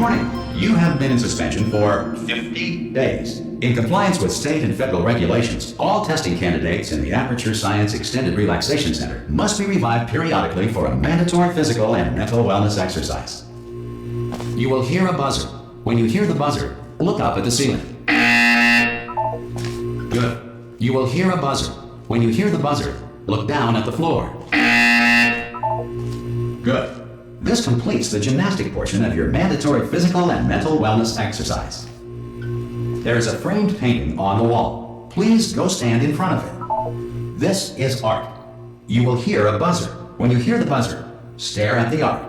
warning. You have been in suspension for 50 days. In compliance with state and federal regulations, all testing candidates in the Aperture Science Extended Relaxation Center must be revived periodically for a mandatory physical and mental wellness exercise. You will hear a buzzer. When you hear the buzzer, look up at the ceiling. Good. You will hear a buzzer. When you hear the buzzer, look down at the floor. Good. This completes the gymnastic portion of your mandatory physical and mental wellness exercise. There is a framed painting on the wall. Please go stand in front of it. This is art. You will hear a buzzer. When you hear the buzzer, stare at the art.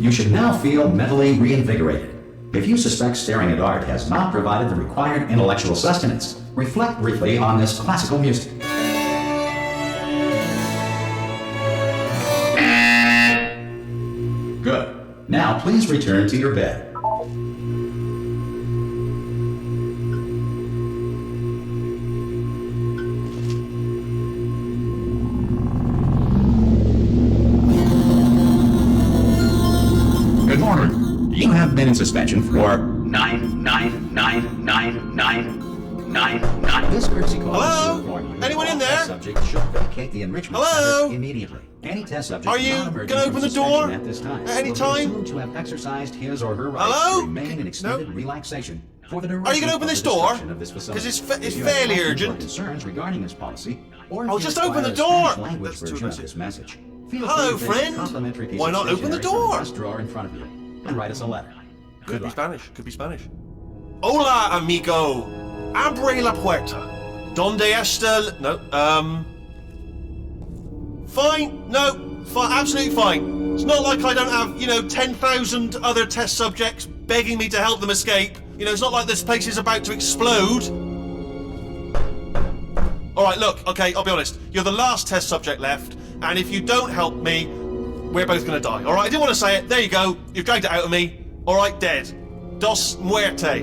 You should now feel mentally reinvigorated. If you suspect staring at art has not provided the required intellectual sustenance, reflect briefly on this classical music. Good. Now please return to your bed. Good morning. You have been in suspension for 9999999. This courtesy call. Hello? Anyone in there? Subject should vacate the enrichment Hello? center immediately. Any test subject Are you non-emergent gonna from open the suspension door at this time at any will be time? assumed to have exercised his or her rights Hello? to remain in extended relaxation for the duration Are you gonna open of this the door? destruction of this facility. 'Cause it's If you have fairly questions or urgent. concerns regarding this policy, or if Oh, you just require open the a door. Spanish language That's too version of much. this message, feel Hello, free to take a friend. complimentary piece Why of not open the stationery from door? desk drawer in front of you and write us a letter. Could be Spanish. Could be Spanish. Hola, amigo. Abre la puerta. Donde está? No. Fine. No. Absolutely fine. It's not like I don't have, 10,000 other test subjects begging me to help them escape. It's not like this place is about to explode. All right, look. Okay, I'll be honest. You're the last test subject left, and if you don't help me, we're both gonna die. All right. I didn't want to say it. There you go. You've dragged it out of me. All right, dead. Dos muerte.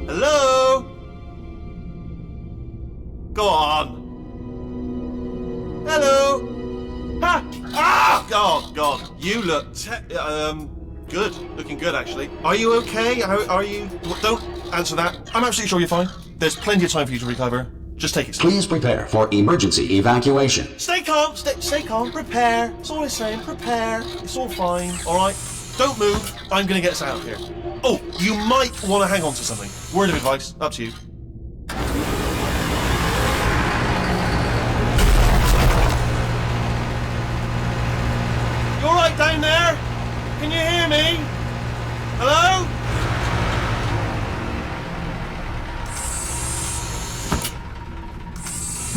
Hello? Go on. Hello? Ha! Ah! Oh, God. You look good. Looking good, actually. Are you okay? How are you? Don't answer that. I'm absolutely sure you're fine. There's plenty of time for you to recover. Just take it slow. Please prepare for emergency evacuation. Stay calm. Stay calm. Prepare. That's all I'm saying. Prepare. It's all fine. All right? Don't move. I'm going to get us out of here. Oh, you might want to hang on to something. Word of advice. Up to you. You all right down there? Can you hear me? Hello?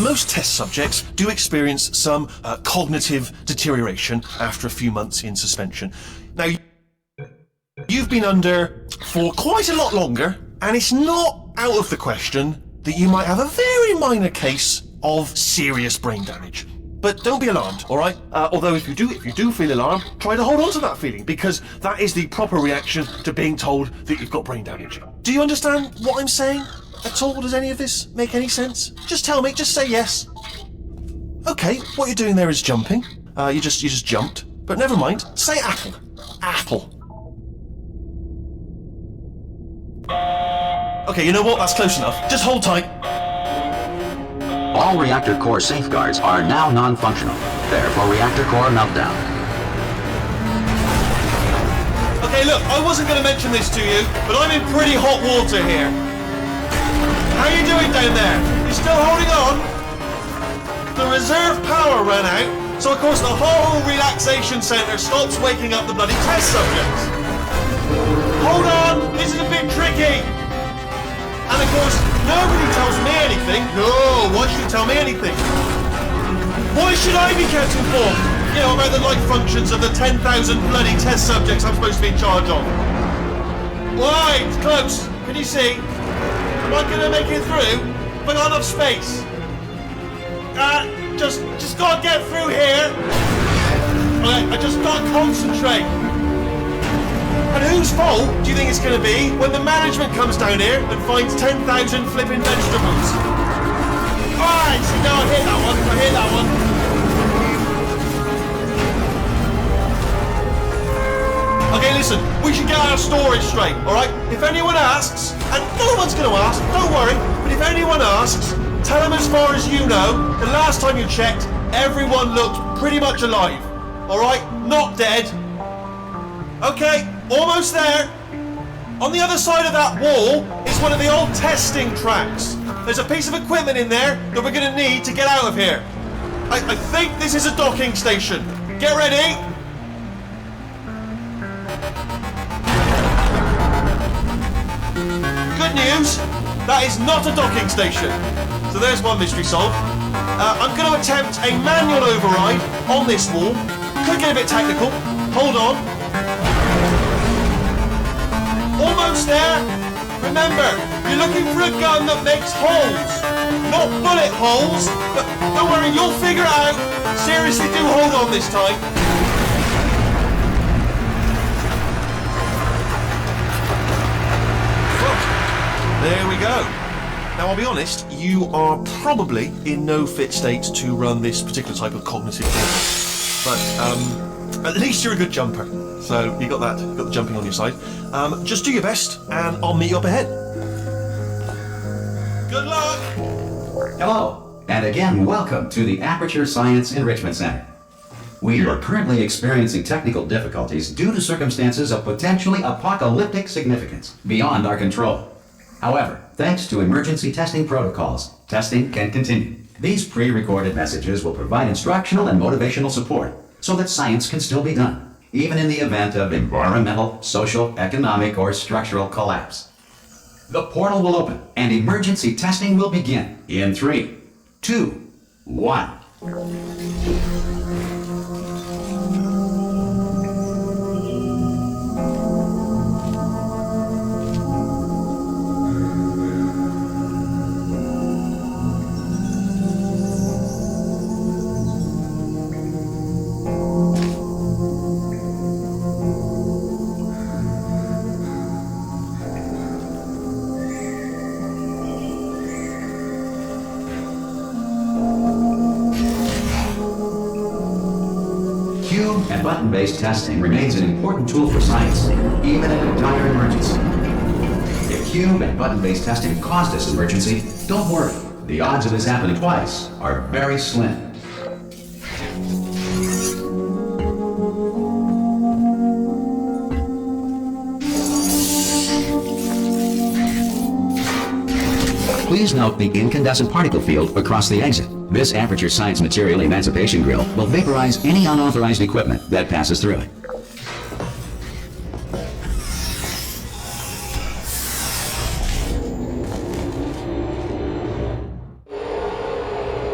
Most test subjects do experience some cognitive deterioration after a few months in suspension. Now, you've been under for quite a lot longer, and it's not out of the question that you might have a very minor case of serious brain damage. But don't be alarmed, all right? Although if you do feel alarmed, try to hold on to that feeling, because that is the proper reaction to being told that you've got brain damage. Do you understand what I'm saying at all? Does any of this make any sense? Just tell me. Just say yes. Okay, what you're doing there is jumping. You just jumped. But never mind. Say apple. Apple. Okay, you know what? That's close enough. Just hold tight. All reactor core safeguards are now non-functional. Therefore, reactor core meltdown. Okay, look, I wasn't going to mention this to you, but I'm in pretty hot water here. How are you doing down there? You still holding on? The reserve power ran out, so of course the whole relaxation centre stops waking up the bloody test subjects. Hold on, this is a bit tricky. And of course, nobody tells me anything. No, why should you tell me anything? Why should I be kept informed? About the life functions of the 10,000 bloody test subjects I'm supposed to be in charge of. Right, it's close. Can you see? Am I gonna make it through? Have I got enough space? Just gotta get through here. Right, I just gotta concentrate. And whose fault do you think it's going to be when the management comes down here and finds 10,000 flipping vegetables? Alright, see now I hit that one, listen, we should get our story straight, alright? If anyone asks, and no one's gonna ask, don't worry, but if anyone asks, tell them as far as you know, the last time you checked, everyone looked pretty much alive. Alright? Not dead. Okay, almost there. On the other side of that wall is one of the old testing tracks. There's a piece of equipment in there that we're going to need to get out of here. I think this is a docking station. Get ready. Good news, that is not a docking station. So there's one mystery solved. I'm going to attempt a manual override on this wall. Could get a bit technical. Hold on. Almost there. Remember, you're looking for a gun that makes holes. Not bullet holes, but don't worry, you'll figure it out. Seriously, do hold on this time. Well, there we go. Now, I'll be honest, you are probably in no fit state to run this particular type of cognitive test. But at least you're a good jumper. So you got that, you've got the jumping on your side. Just do your best, and I'll meet you up ahead. Good luck! Hello, and again, welcome to the Aperture Science Enrichment Center. We are currently experiencing technical difficulties due to circumstances of potentially apocalyptic significance beyond our control. However, thanks to emergency testing protocols, testing can continue. These pre-recorded messages will provide instructional and motivational support so that science can still be done, even in the event of environmental, social, economic, or structural collapse. The portal will open and emergency testing will begin in 3, 2, 1. Cube and button-based testing remains an important tool for science, even in a dire emergency. If cube and button-based testing caused this emergency, don't worry. The odds of this happening twice are very slim. Please note the incandescent particle field across the exit. This Aperture Science Material Emancipation Grill will vaporize any unauthorized equipment that passes through it.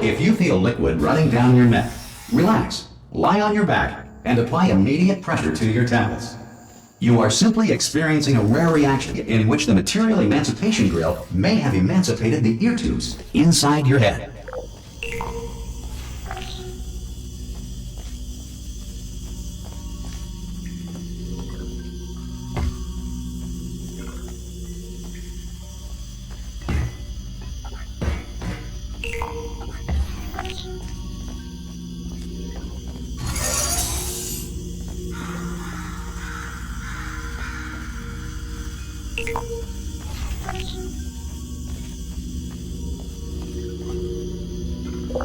If you feel liquid running down your neck, relax, lie on your back, and apply immediate pressure to your temples. You are simply experiencing a rare reaction in which the Material Emancipation Grill may have emancipated the ear tubes inside your head.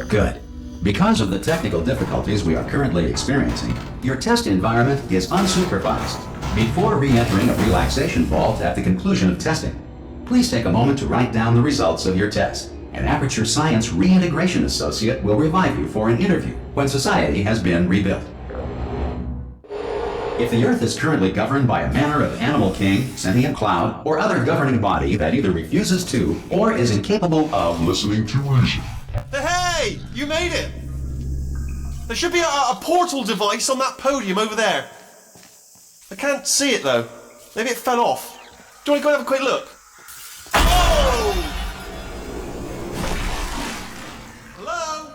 Good. Because of the technical difficulties we are currently experiencing, your test environment is unsupervised. Before re-entering a relaxation vault at the conclusion of testing, please take a moment to write down the results of your test. An Aperture Science Reintegration Associate will revive you for an interview when society has been rebuilt. If the Earth is currently governed by a manner of animal king, sentient cloud, or other governing body that either refuses to or is incapable of listening to reason. Hey, you made it! There should be a portal device on that podium over there. I can't see it though. Maybe it fell off. Do you want to go and have a quick look? Oh! Hello?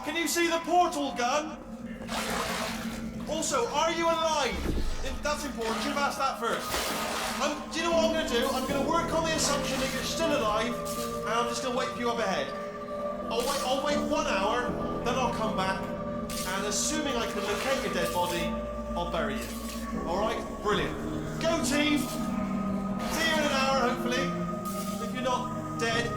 Can you see the portal gun? Also, are you alive? That's important. Should have asked that first. Do you know what I'm going to do? I'm going to work on the assumption that you're still alive, and I'm just going to wait for you up ahead. I'll wait 1 hour, then I'll come back, and assuming I can locate your dead body, I'll bury you. Alright? Brilliant. Go team! See you in an hour, hopefully. If you're not dead.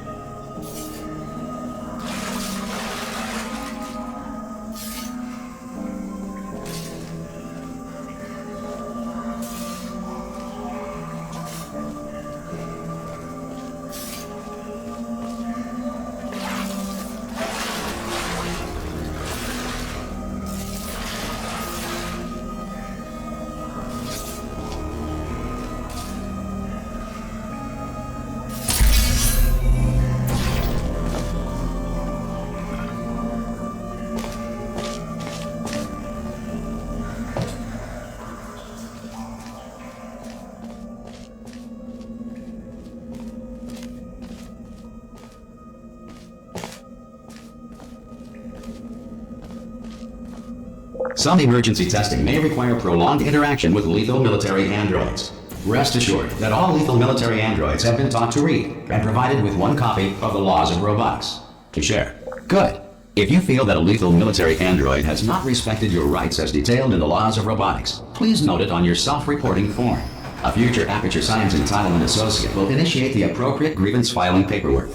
Some emergency testing may require prolonged interaction with lethal military androids. Rest assured that all lethal military androids have been taught to read and provided with one copy of the Laws of Robotics to share. Good. If you feel that a lethal military android has not respected your rights as detailed in the Laws of Robotics, please note it on your self-reporting form. A future Aperture Science Entitlement Associate will initiate the appropriate grievance filing paperwork.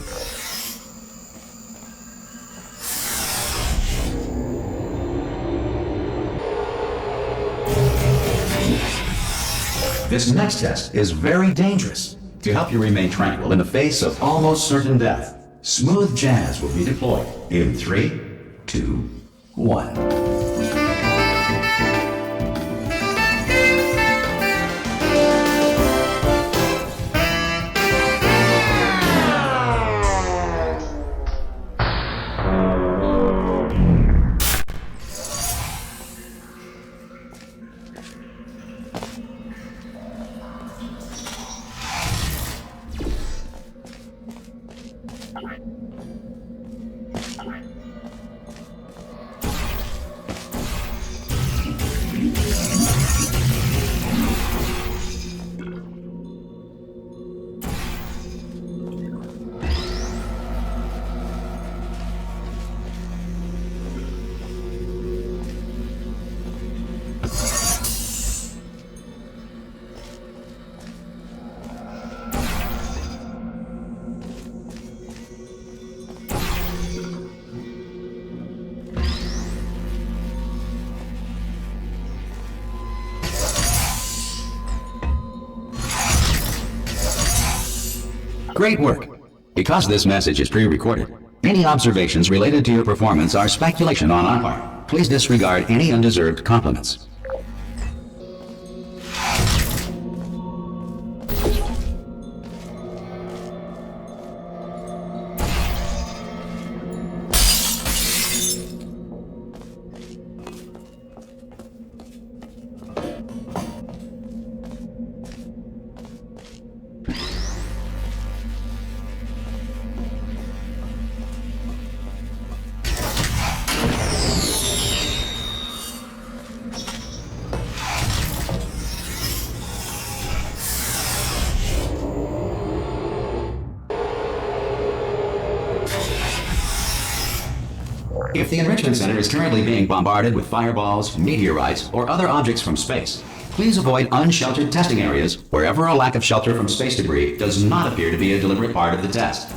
This next test is very dangerous. To help you remain tranquil in the face of almost certain death, smooth jazz will be deployed in 3, 2, 1. Great work! Because this message is pre-recorded, any observations related to your performance are speculation on our part. Please disregard any undeserved compliments. If the Enrichment Center is currently being bombarded with fireballs, meteorites, or other objects from space, please avoid unsheltered testing areas wherever a lack of shelter from space debris does not appear to be a deliberate part of the test.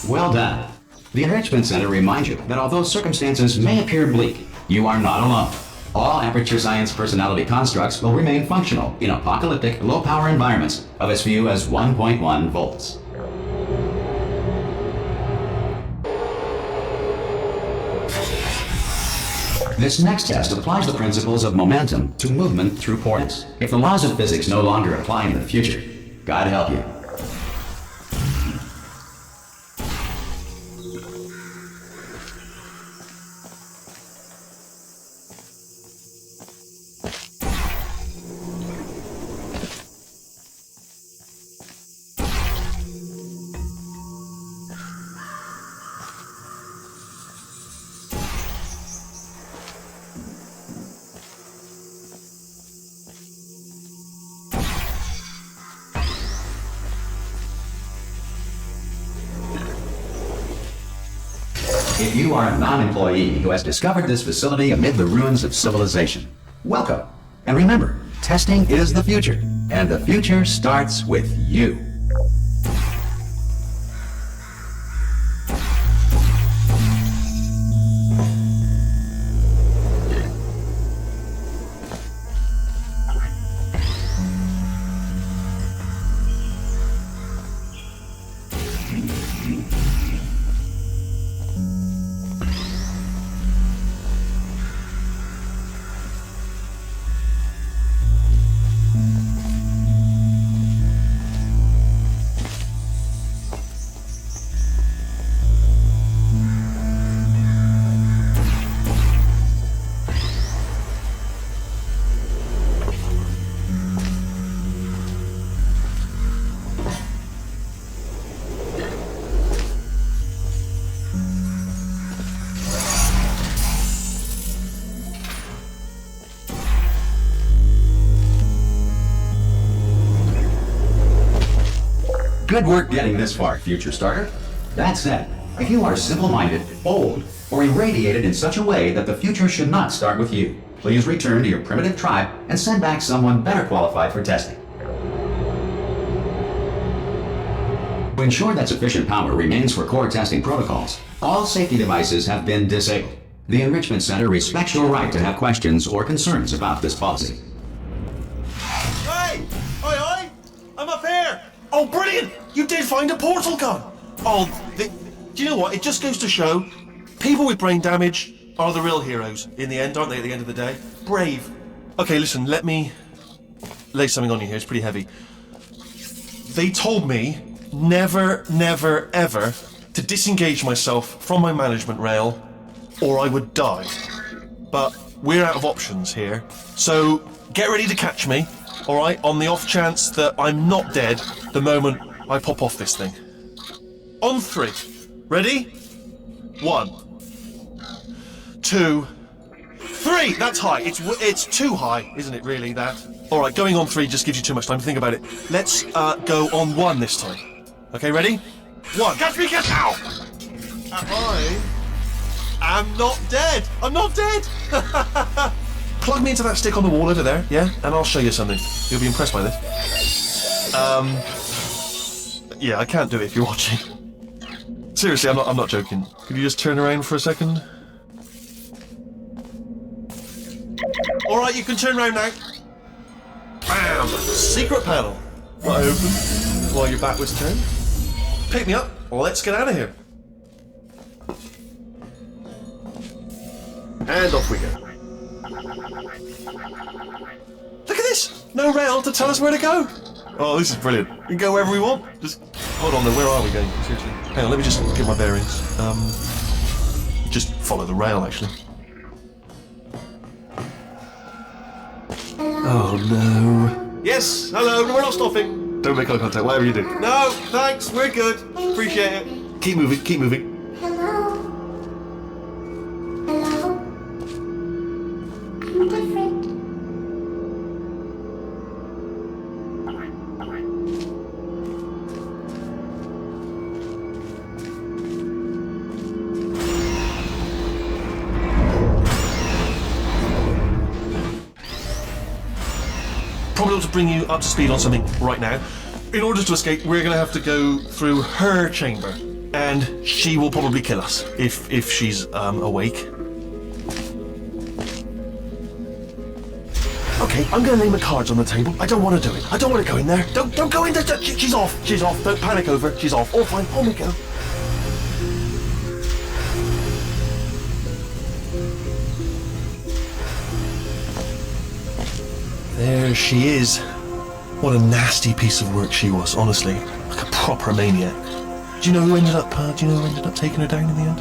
Well done. The Enrichment Center reminds you that although circumstances may appear bleak, you are not alone. All Aperture Science personality constructs will remain functional in apocalyptic, low-power environments of as few as 1.1 volts. This next test applies the principles of momentum to movement through portals. If the laws of physics no longer apply in the future, God help you. If you are a non-employee who has discovered this facility amid the ruins of civilization, welcome. And remember, testing is the future, and the future starts with you. Good work getting this far, Future Starter. That said, if you are simple-minded, bold, or irradiated in such a way that the future should not start with you, please return to your primitive tribe and send back someone better qualified for testing. To ensure that sufficient power remains for core testing protocols, all safety devices have been disabled. The Enrichment Center respects your right to have questions or concerns about this policy. Hey! Oi, oi! I'm up here! Oh, brilliant! You did find a portal gun! Oh, do you know what? It just goes to show, people with brain damage are the real heroes in the end, aren't they, at the end of the day? Brave. Okay, listen, let me lay something on you here. It's pretty heavy. They told me never, never, ever to disengage myself from my management rail or I would die. But we're out of options here. So get ready to catch me, all right, on the off chance that I'm not dead the moment I pop off this thing. On 3. Ready? 1, 2, 3. That's high. It's too high, isn't it, really, that? All right, going on 3 just gives you too much time to think about it. Let's go on 1 this time. Okay, ready? 1. Catch me, catch! Ow! I am not dead. I'm not dead. Plug me into that stick on the wall over there, yeah? And I'll show you something. You'll be impressed by this. Yeah, I can't do it if you're watching. Seriously, I'm not joking. Could you just turn around for a second? Alright, you can turn around now. Bam! Secret panel. What open? While your back was turned. Pick me up. Let's get out of here. And off we go. Look at this! No rail to tell us where to go! Oh, this is brilliant. We can go wherever we want. Just hold on, though. Where are we going? Seriously. Hang on, let me just get my bearings. Just follow the rail, actually. Oh, no. Yes, hello. No, we're not stopping. Don't make eye contact, whatever you do. No, thanks. We're good. Appreciate it. Keep moving, keep moving. Hello? Hello? I'm different. Probably ought to bring you up to speed on something right now. In order to escape, we're going to have to go through her chamber. And she will probably kill us if she's awake. Okay, I'm gonna lay my cards on the table. I don't want to do it. I don't want to go in there. Don't go in there. She's off. She's off. Don't panic over. She's off. All fine. On we go. There she is. What a nasty piece of work she was, honestly. Like a proper maniac. Do you know who ended up taking her down in the end?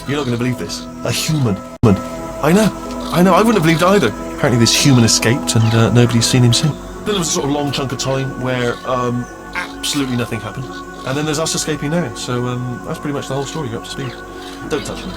You're not going to believe this. A human. I know. I wouldn't have believed either. Apparently this human escaped and nobody's seen him since. Then there was a sort of long chunk of time where absolutely nothing happened. And then there's us escaping now. So that's pretty much the whole story. You're up to speed. Don't touch me.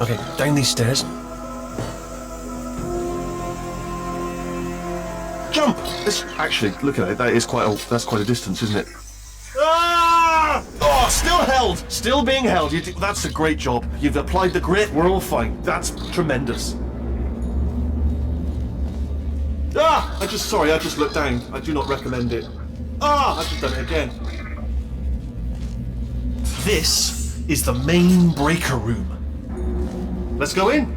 Okay, down these stairs. Jump! Actually, look at it. That's quite a distance, isn't it? Ah! Oh, still held. Still being held. That's a great job. You've applied the grit. We're all fine. That's tremendous. Ah! I just looked down. I do not recommend it. Ah! I've just done it again. This is the main breaker room. Let's go in.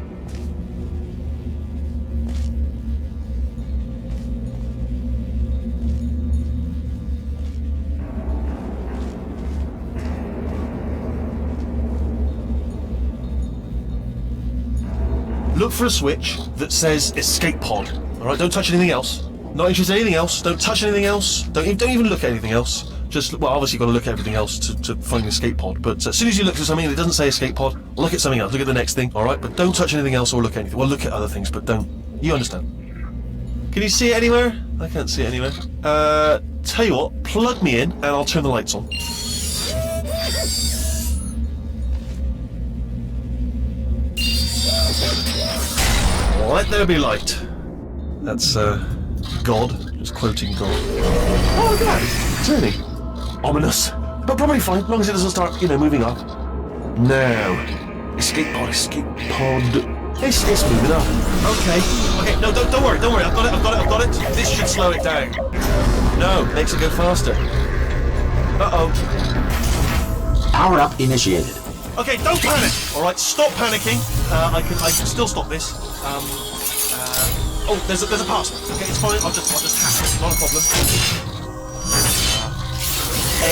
Look for a switch that says escape pod. All right, don't touch anything else. Not interested in anything else. Don't touch anything else. Don't even look at anything else. Well, obviously you've got to look at everything else to find the escape pod, but as soon as you look at something that doesn't say escape pod, look at something else, look at the next thing, alright? But don't touch anything else or look at anything. Well, look at other things, but don't. You understand. Can you see it anywhere? I can't see it anywhere. Tell you what, plug me in and I'll turn the lights on. Let there be light. That's, God. Just quoting God. Oh, look at that. It's turning. Ominous. But probably fine, as long as it doesn't start, moving up. Now. Escape pod. It's moving up. Okay, no, don't worry. I've got it. This should slow it down. No, makes it go faster. Uh-oh. Power up initiated. Okay, don't panic. Alright, stop panicking. I can still stop this. Oh, there's a password. Okay, it's fine. I'll just hack it. Not a problem. A.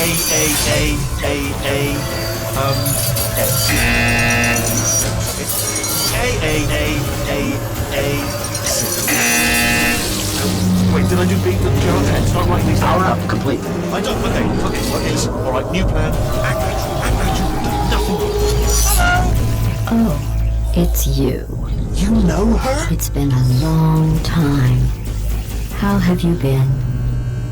Wait, did I do B? Gerald, start writing these down. Power up complete. I don't. Okay, listen. All right, new plan. Act natural. Nothing. Oh, it's you. You know her? It's been a long time. How have you been?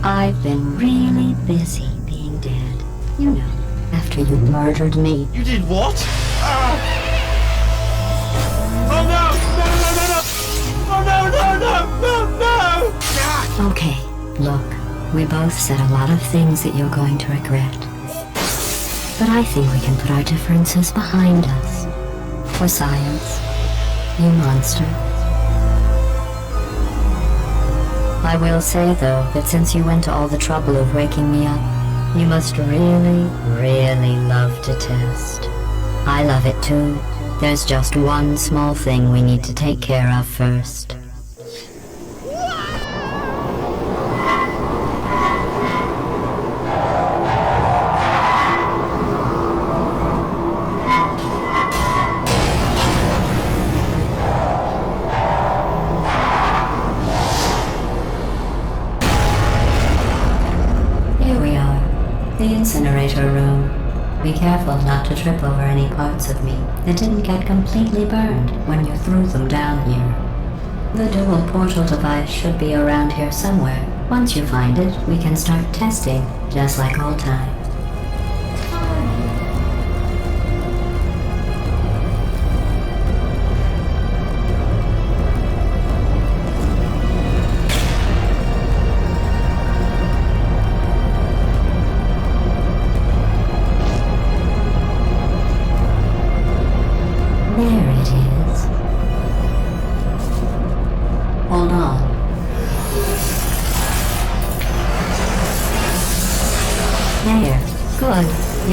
I've been really busy being dead. You know, after you murdered me. You did what? Oh no! No! Okay, look, we both said a lot of things that you're going to regret. But I think we can put our differences behind us. For science, you monster. I will say, though, that since you went to all the trouble of waking me up, you must really, really love to test. I love it too. There's just one small thing we need to take care of first. The incinerator room. Be careful not to trip over any parts of me that didn't get completely burned when you threw them down here. The dual portal device should be around here somewhere. Once you find it, we can start testing, just like old times.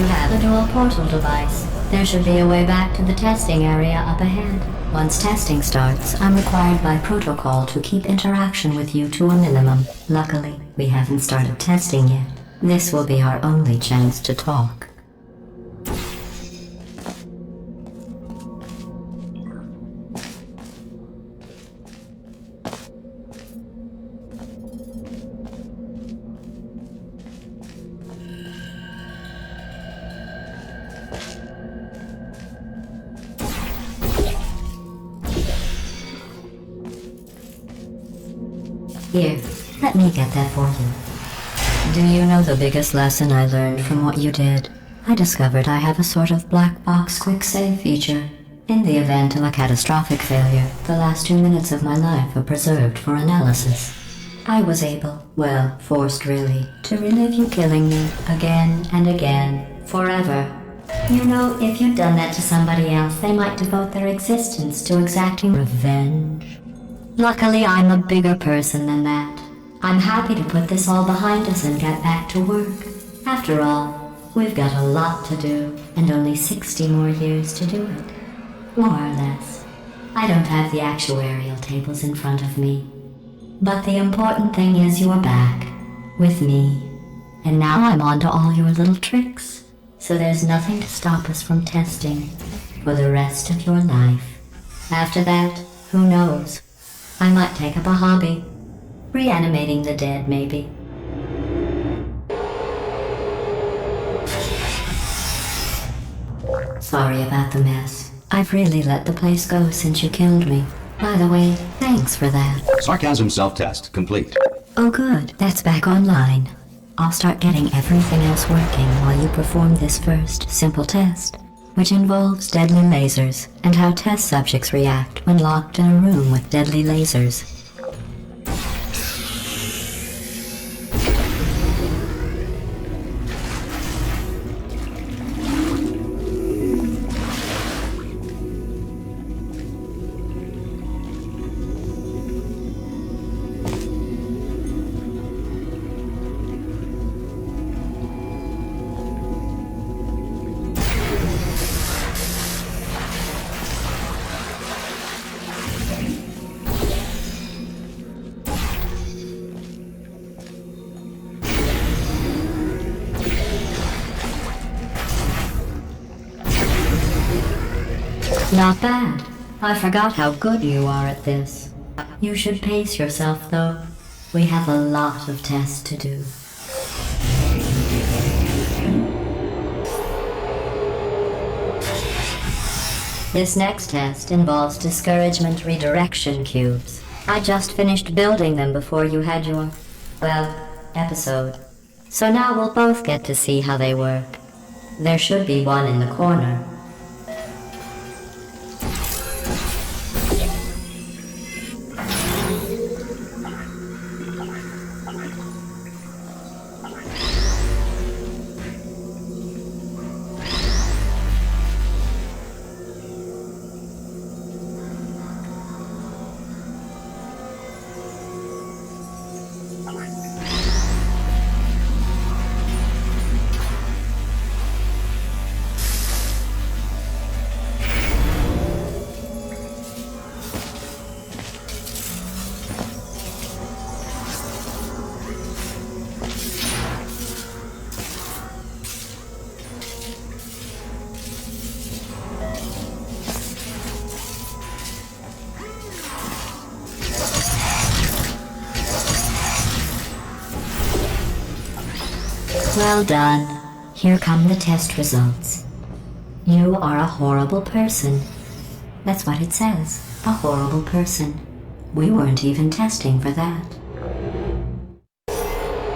have the dual portal device. There should be a way back to the testing area up ahead. Once testing starts, I'm required by protocol to keep interaction with you to a minimum. Luckily, we haven't started testing yet. This will be our only chance to talk. Here, let me get that for you. Do you know the biggest lesson I learned from what you did? I discovered I have a sort of black box quick save feature. In the event of a catastrophic failure, the last 2 minutes of my life are preserved for analysis. I was able, well, forced really, to relive you killing me again and again, forever. You know, if you'd done that to somebody else, they might devote their existence to exacting revenge. Luckily, I'm a bigger person than that. I'm happy to put this all behind us and get back to work. After all, we've got a lot to do, and only 60 more years to do it. More or less. I don't have the actuarial tables in front of me. But the important thing is you're back, with me. And now I'm on to all your little tricks. So there's nothing to stop us from testing for the rest of your life. After that, who knows? I might take up a hobby. Reanimating the dead, maybe. Sorry about the mess. I've really let the place go since you killed me. By the way, thanks for that. Sarcasm self-test complete. Oh good, that's back online. I'll start getting everything else working while you perform this first, simple test, which involves deadly lasers and how test subjects react when locked in a room with deadly lasers. Not bad. I forgot how good you are at this. You should pace yourself, though. We have a lot of tests to do. This next test involves discouragement redirection cubes. I just finished building them before you had your, well, episode. So now we'll both get to see how they work. There should be one in the corner. Well done. Here come the test results. You are a horrible person. That's what it says. A horrible person. We weren't even testing for that.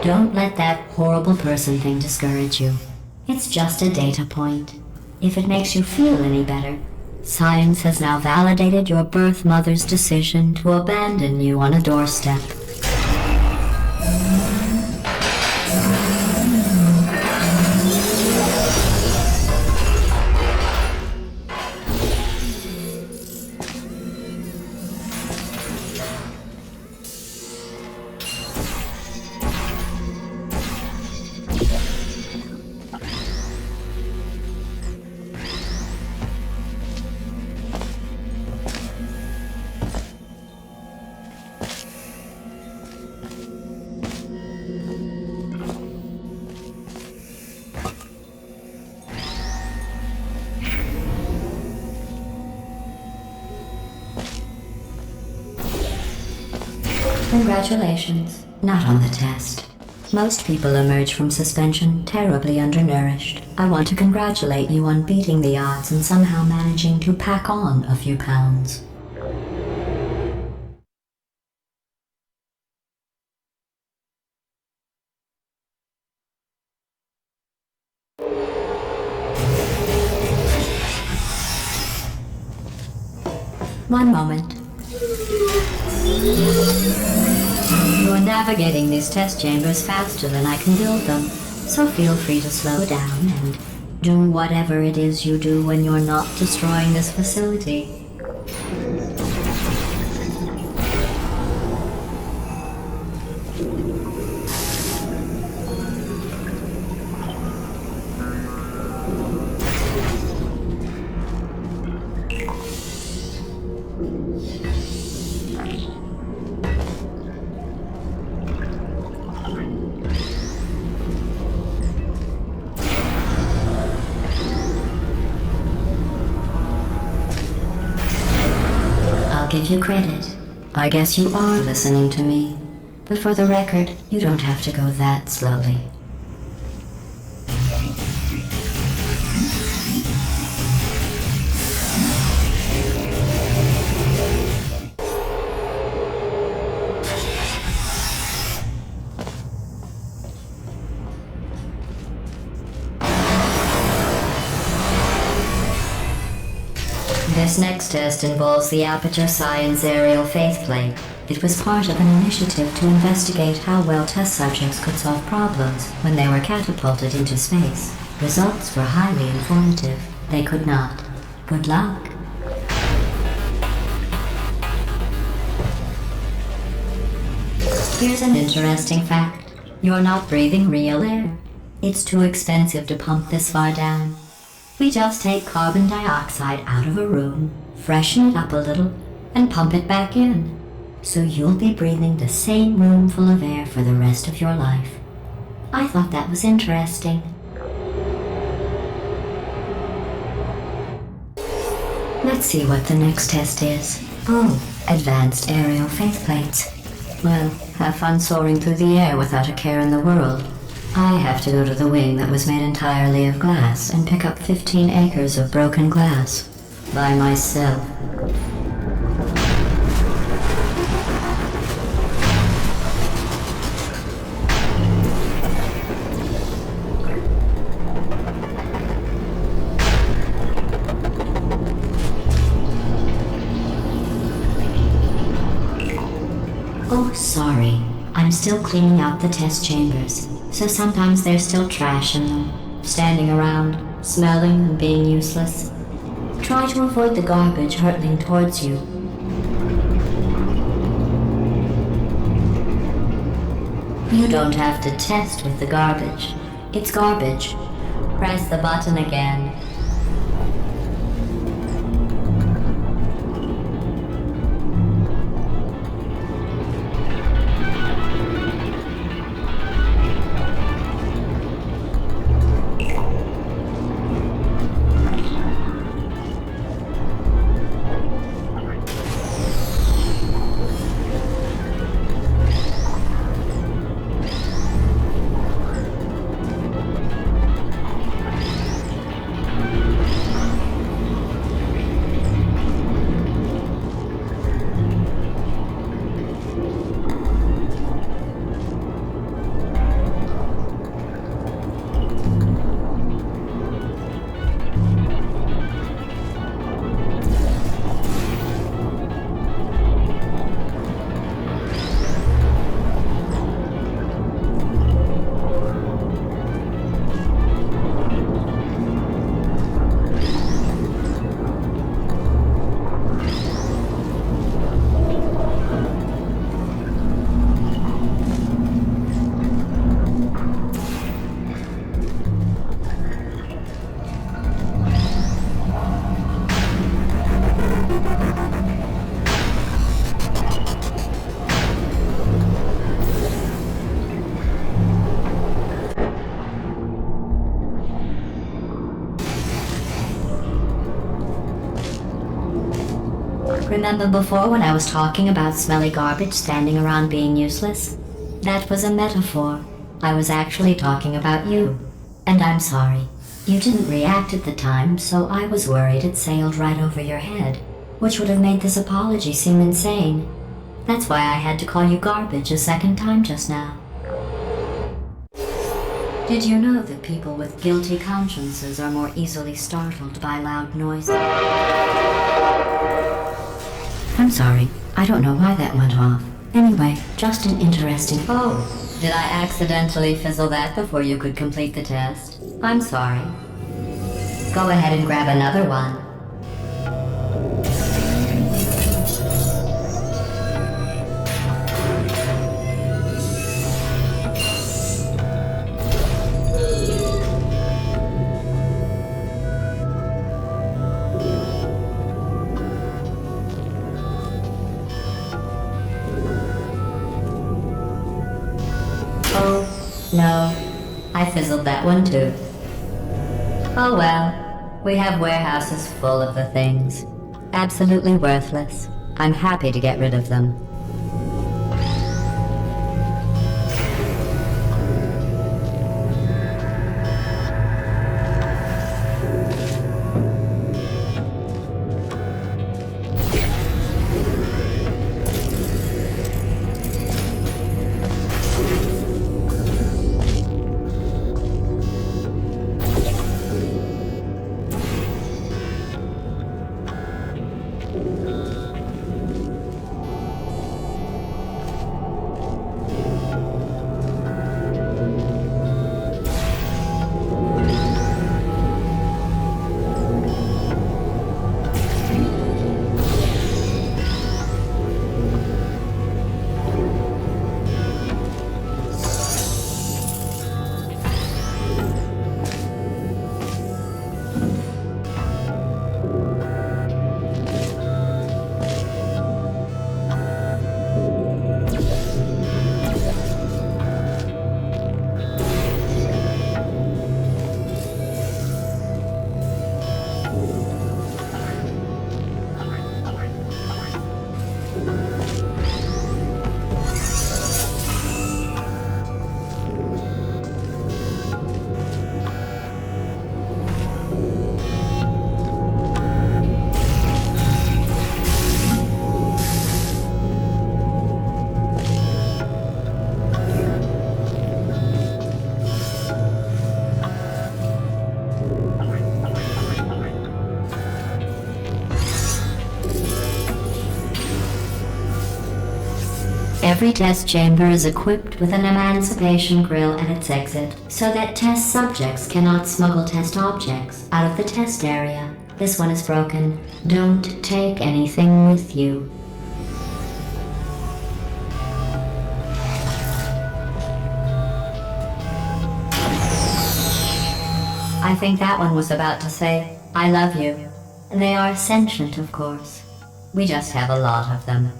Don't let that horrible person thing discourage you. It's just a data point. If it makes you feel any better, science has now validated your birth mother's decision to abandon you on a doorstep. Congratulations. Not on the test. Most people emerge from suspension terribly undernourished. I want to congratulate you on beating the odds and somehow managing to pack on a few pounds. One moment. You're navigating these test chambers faster than I can build them, so feel free to slow down and do whatever it is you do when you're not destroying this facility. Give you credit. I guess you are listening to me. But for the record, you don't have to go that slowly. This next test involves the Aperture Science Aerial Faithplate. It was part of an initiative to investigate how well test subjects could solve problems when they were catapulted into space. Results were highly informative. They could not. Good luck. Here's an interesting fact. You're not breathing real air. It's too expensive to pump this far down. We just take carbon dioxide out of a room, freshen it up a little, and pump it back in. So you'll be breathing the same room full of air for the rest of your life. I thought that was interesting. Let's see what the next test is. Oh, advanced aerial faithplates. Well, have fun soaring through the air without a care in the world. I have to go to the wing that was made entirely of glass and pick up 15 acres of broken glass. By myself. Oh, sorry. I'm still cleaning out the test chambers. So sometimes there's still trash in them, standing around, smelling and being useless. Try to avoid the garbage hurtling towards you. You don't have to test with the garbage. It's garbage. Press the button again. Remember before when I was talking about smelly garbage standing around being useless? That was a metaphor. I was actually talking about you. And I'm sorry. You didn't react at the time, so I was worried it sailed right over your head, which would have made this apology seem insane. That's why I had to call you garbage a second time just now. Did you know that people with guilty consciences are more easily startled by loud noises? I'm sorry. I don't know why that went off. Anyway, just an interesting... Oh, did I accidentally fizzle that before you could complete the test? I'm sorry. Go ahead and grab another one. No, I fizzled that one too. Oh well, we have warehouses full of the things. Absolutely worthless. I'm happy to get rid of them. Every test chamber is equipped with an emancipation grill at its exit, so that test subjects cannot smuggle test objects out of the test area. This one is broken. Don't take anything with you. I think that one was about to say, I love you. They are sentient, of course. We just have a lot of them.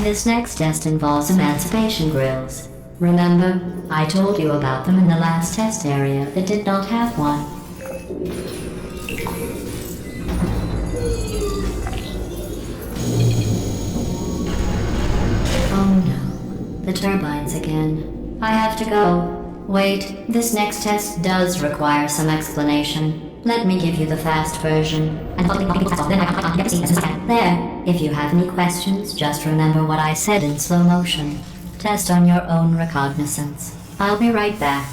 This next test involves emancipation grills. Remember, I told you about them in the last test area that did not have one. Oh no, the turbines again. I have to go. Wait, this next test does require some explanation. Let me give you the fast version. There, if you have any questions, just remember what I said in slow motion. Test on your own recognizance. I'll be right back.